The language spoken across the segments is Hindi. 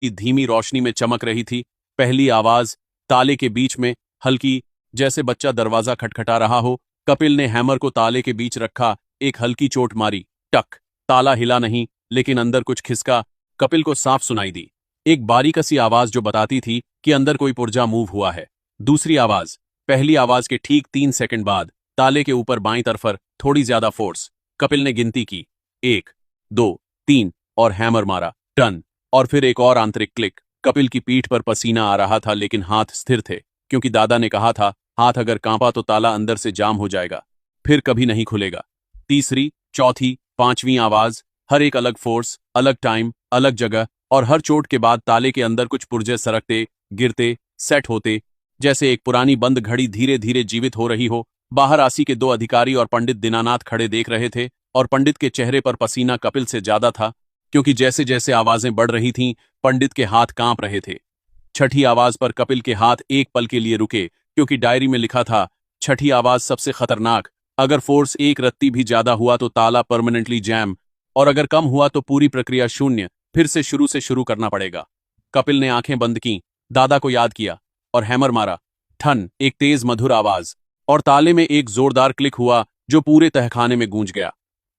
की धीमी रोशनी में चमक रही थी। पहली आवाज ताले के बीच में, हल्की, जैसे बच्चा दरवाजा खटखटा रहा हो। कपिल ने हैमर को ताले के बीच रखा, एक हल्की चोट मारी, टक। ताला हिला नहीं, लेकिन अंदर कुछ खिसका कपिल को साफ सुनाई दी। एक बारीक सी आवाज जो बताती थी कि अंदर कोई पुर्जा मूव हुआ है। दूसरी आवाज, पहली आवाज के ठीक 3 सेकंड बाद, ताले के ऊपर बाईं तरफ थोड़ी ज्यादा फोर्स। कपिल ने गिनती की, 1, 2, 3 और हैमर मारा, टन। और फिर एक और आंतरिक क्लिक। कपिल की पीठ पर पसीना आ रहा था, लेकिन हाथ स्थिर थे, क्योंकि दादा ने कहा था हाथ अगर कांपा तो ताला अंदर से जाम हो जाएगा, फिर कभी नहीं खुलेगा। तीसरी, चौथी, पांचवीं आवाज, हर एक अलग फोर्स, अलग टाइम, अलग जगह, और हर चोट के बाद ताले के अंदर कुछ पुर्जे सरकते, गिरते, सेट होते, जैसे एक पुरानी बंद घड़ी धीरे धीरे जीवित हो रही हो। बाहर आसी के 2 अधिकारी और पंडित दीनानाथ खड़े देख रहे थे, और पंडित के चेहरे पर पसीना कपिल से ज्यादा था, क्योंकि जैसे जैसे आवाजें बढ़ रही थीं, पंडित के हाथ कांप रहे थे। छठी आवाज पर कपिल के हाथ एक पल के लिए रुके, क्योंकि डायरी में लिखा था, छठी आवाज सबसे खतरनाक। अगर फोर्स एक रत्ती भी ज्यादा हुआ तो ताला परमानेंटली जैम, और अगर कम हुआ तो पूरी प्रक्रिया शून्य, फिर से शुरू करना पड़ेगा। कपिल ने आंखें बंद की, दादा को याद किया, और हैमर मारा, ठन। एक तेज मधुर आवाज, और ताले में एक जोरदार क्लिक हुआ जो पूरे तहखाने में गूंज गया।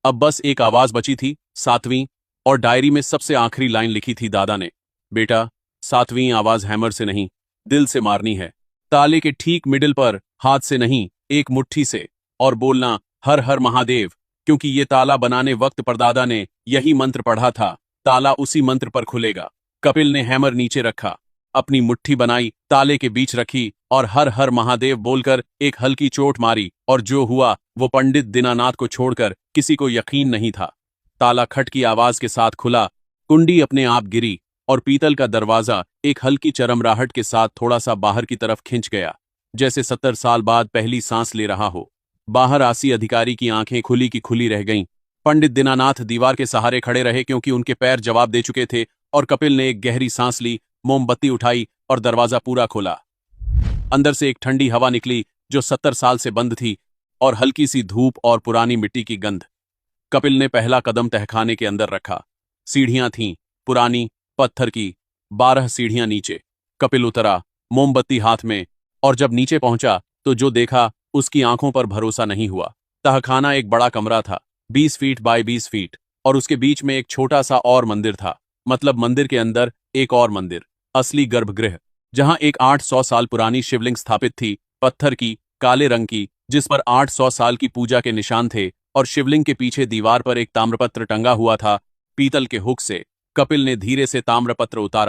अब बस एक आवाज बची थी, 7वीं, और डायरी में सबसे आखिरी लाइन लिखी थी दादा ने, बेटा, 7वीं आवाज हैमर से नहीं, दिल से मारनी है। ताले के ठीक मिडिल पर, हाथ से नहीं, एक मुट्ठी से, और बोलना, हर हर महादेव, क्योंकि ये ताला बनाने वक्त परदादा ने यही मंत्र पढ़ा था, ताला उसी मंत्र पर खुलेगा। कपिल ने हैमर नीचे रखा, अपनी मुट्ठी बनाई, ताले के बीच रखी, और हर हर महादेव बोलकर एक हल्की चोट मारी, और जो हुआ वो पंडित दीनानाथ को छोड़कर किसी को यकीन नहीं था। ताला खट की आवाज के साथ खुला, कुंडी अपने आप गिरी, और पीतल का दरवाजा एक हल्की चरमराहट के साथ थोड़ा सा बाहर की तरफ खिंच गया, जैसे 70 साल बाद पहली सांस ले रहा हो। बाहर आसी अधिकारी की आंखें खुली की खुली रह गईं। पंडित दीनानाथ दीवार के सहारे खड़े रहे, क्योंकि उनके पैर जवाब दे चुके थे, और कपिल ने एक गहरी सांस ली, मोमबत्ती उठाई, और दरवाजा पूरा खोला। अंदर से एक ठंडी हवा निकली जो 70 साल से बंद थी, और हल्की सी धूप और पुरानी मिट्टी की गंध। कपिल ने पहला कदम तहखाने के अंदर रखा। सीढ़ियां थीं, पुरानी, पत्थर की, 12 सीढ़ियां नीचे। कपिल उतरा, मोमबत्ती हाथ में, और जब नीचे पहुंचा तो जो देखा उसकी आंखों पर भरोसा नहीं हुआ। तहखाना एक बड़ा कमरा था, 20 फीट बाय 20 फीट, और उसके बीच में एक छोटा सा और मंदिर था, मतलब मंदिर के अंदर एक और मंदिर, असली गर्भगृह, जहां एक 800 साल पुरानी शिवलिंग स्थापित थी, पत्थर की, काले रंग की, जिस पर 800 साल की पूजा के निशान थे, और शिवलिंग के पीछे दीवार पर एक ताम्रपत्र टंगा हुआ था, पीतल के हुक से। कपिल ने धीरे से ताम्रपत्र उतारा,